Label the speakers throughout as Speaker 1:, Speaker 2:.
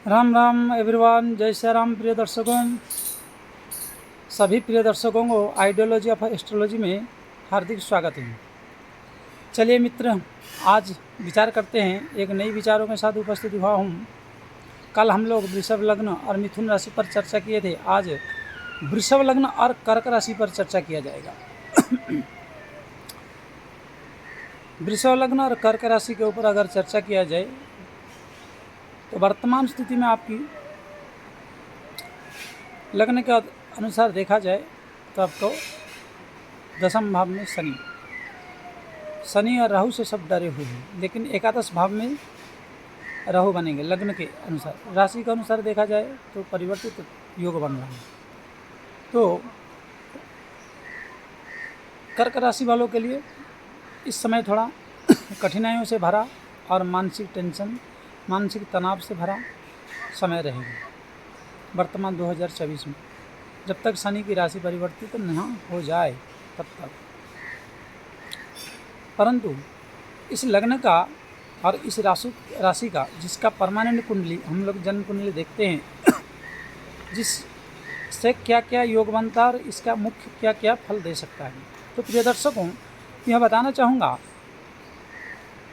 Speaker 1: Ram Ram everyone, जय श्री राम। प्रिय दर्शकों, सभी प्रिय दर्शकों को आइडियोलॉजी ऑफ एस्ट्रोलॉजी में हार्दिक स्वागत है। चलिए मित्र, आज विचार करते हैं। एक नई विचारों के साथ उपस्थित हुआ हूँ। कल हम लोग वृषभ लग्न और मिथुन राशि पर चर्चा किए थे। आज वृषभ लग्न और कर्क राशि पर चर्चा किया जाएगा। वृषभ लग्न और कर्क राशि के ऊपर अगर चर्चा किया जाए तो वर्तमान स्थिति में आपकी लग्न के अनुसार देखा जाए तो आपको दशम भाव में शनि और राहु से सब डरे हुए हैं, लेकिन एकादश भाव में राहु बनेंगे। लग्न के अनुसार, राशि के अनुसार देखा जाए तो परिवर्तित योग बन रहा है। तो कर्क राशि वालों के लिए इस समय थोड़ा कठिनाइयों से भरा और मानसिक टेंशन, मानसिक तनाव से भरा समय रहेगा वर्तमान 2024 में, जब तक शनि की राशि परिवर्तित न हो जाए तब तक। परंतु इस लग्न का और इस राशि का जिसका परमानेंट कुंडली हम लोग जन्म कुंडली देखते हैं, जिससे क्या क्या योग बनता है और इसका मुख्य क्या क्या फल दे सकता है। तो प्रिय दर्शकों, यह बताना चाहूँगा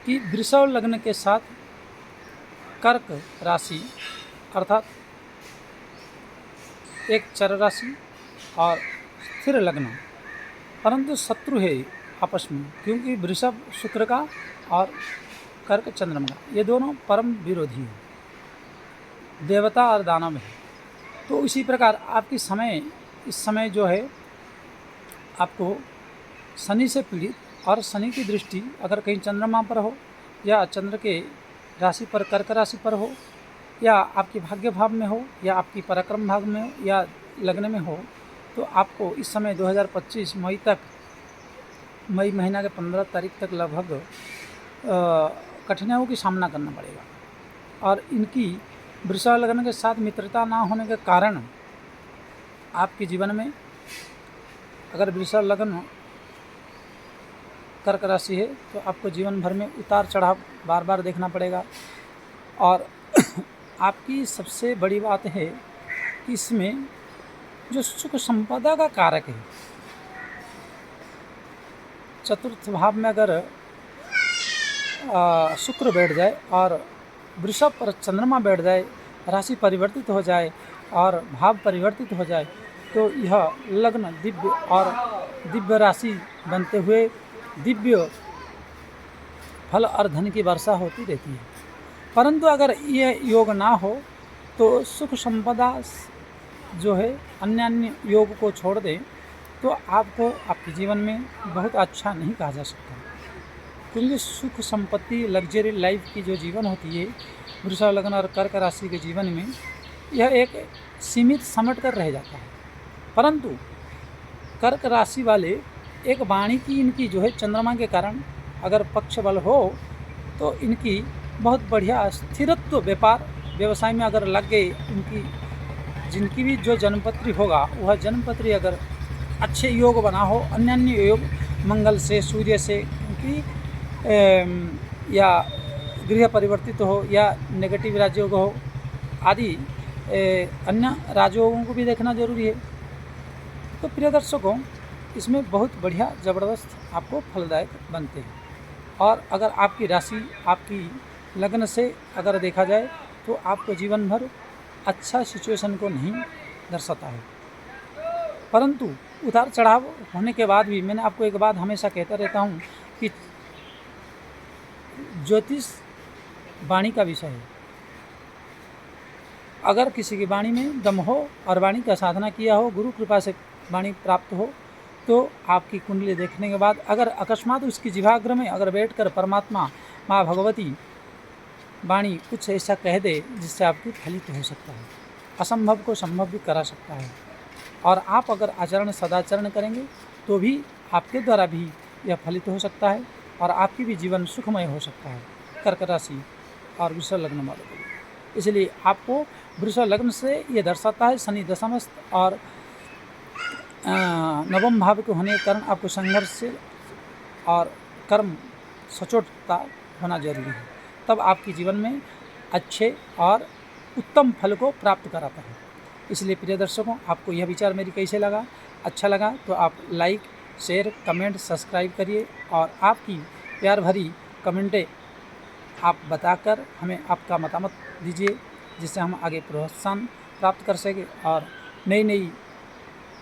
Speaker 1: कि वृषभ लग्न के साथ कर्क राशि अर्थात एक चर राशि और स्थिर लग्न, परंतु शत्रु है आपस में, क्योंकि वृषभ शुक्र का और कर्क चंद्रमा का, ये दोनों परम विरोधी हैं, देवता और दानव है। तो इसी प्रकार आपकी इस समय जो है आपको शनि से पीड़ित, और शनि की दृष्टि अगर कहीं चंद्रमा पर हो या चंद्र के राशि पर कर्क राशि पर हो, या आपके भाग्य भाव में हो, या आपकी पराक्रम भाव में हो, या लग्न में हो, तो आपको इस समय 2025 मई महीना के 15 तारीख तक लगभग कठिनाइयों की सामना करना पड़ेगा। और इनकी वृषभ लग्न के साथ मित्रता ना होने के कारण आपके जीवन में, अगर वृषभ लग्न कर्क राशि है तो आपको जीवन भर में उतार चढ़ाव बार बार देखना पड़ेगा। और आपकी सबसे बड़ी बात है कि इसमें जो सुख संपदा का कारक है, चतुर्थ भाव में अगर शुक्र बैठ जाए और वृषभ पर चंद्रमा बैठ जाए, राशि परिवर्तित हो जाए और भाव परिवर्तित हो जाए, तो यह लग्न दिव्य और दिव्य राशि बनते हुए दिव्य फल और धन की वर्षा होती रहती है। परंतु अगर ये योग ना हो तो सुख संपदा जो है अन्य योग को छोड़ दें तो आपको आपके जीवन में बहुत अच्छा नहीं कहा जा सकता, क्योंकि सुख संपत्ति, लग्जरी लाइफ की जो जीवन होती है वृषभ लग्न और कर्क राशि के जीवन में, यह एक सीमित समट कर रह जाता है। परंतु कर्क राशि वाले एक वाणी की इनकी जो है चंद्रमा के कारण अगर पक्ष बल हो तो इनकी बहुत बढ़िया स्थिरत्व व्यापार व्यवसाय में अगर लग गए, जिनकी भी जो जन्मपत्री होगा वह जन्मपत्री अगर अच्छे योग बना हो, अन्य योग मंगल से, सूर्य से, क्योंकि या गृह परिवर्तित हो या नेगेटिव राजयोग हो आदि अन्य राजयोगों को भी देखना जरूरी है। तो प्रिय दर्शकों, इसमें बहुत बढ़िया ज़बरदस्त आपको फलदायक बनते हैं। और अगर आपकी राशि आपकी लग्न से अगर देखा जाए तो आपको जीवन भर अच्छा सिचुएशन को नहीं दर्शाता है। परंतु उतार चढ़ाव होने के बाद भी, मैंने आपको एक बात हमेशा कहता रहता हूँ कि ज्योतिष वाणी का विषय है। अगर किसी की वाणी में दम हो और वाणी का साधना किया हो, गुरु कृपा से वाणी प्राप्त हो, तो आपकी कुंडली देखने के बाद अगर अकस्मात उसकी जिह्वाग्र में अगर बैठकर परमात्मा माँ भगवती वाणी कुछ ऐसा कह दे जिससे आपकी फलित हो सकता है, असंभव को संभव भी करा सकता है। और आप अगर आचरण सदाचरण करेंगे तो भी आपके द्वारा भी यह फलित हो सकता है और आपकी भी जीवन सुखमय हो सकता है, कर्क राशि और वृषभ लग्न वालों के लिए। इसलिए आपको वृषभ लग्न से ये दर्शाता है शनि दशमस्थ और नवम भाव के होने के कारण आपको संघर्ष और कर्म सचोटता होना जरूरी है, तब आपके जीवन में अच्छे और उत्तम फल को प्राप्त कराता है। इसलिए प्रिय दर्शकों, आपको यह विचार मेरी कैसे लगा? अच्छा लगा तो आप लाइक, शेयर, कमेंट, सब्सक्राइब करिए और आपकी प्यार भरी कमेंटें आप बताकर हमें आपका मतामत दीजिए, जिससे हम आगे प्रोत्साहन प्राप्त कर सकें और नई नई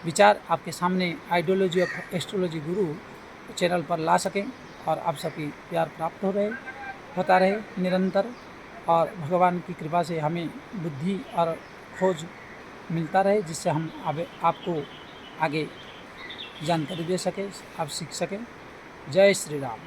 Speaker 1: विचार आपके सामने ideology of astrology Guru channel पर ला सकें और आप सबकी प्यार प्राप्त होता रहे निरंतर, और भगवान की कृपा से हमें बुद्धि और खोज मिलता रहे, जिससे हम आपको आगे जानकारी दे सकें, आप सीख सकें। जय श्री राम।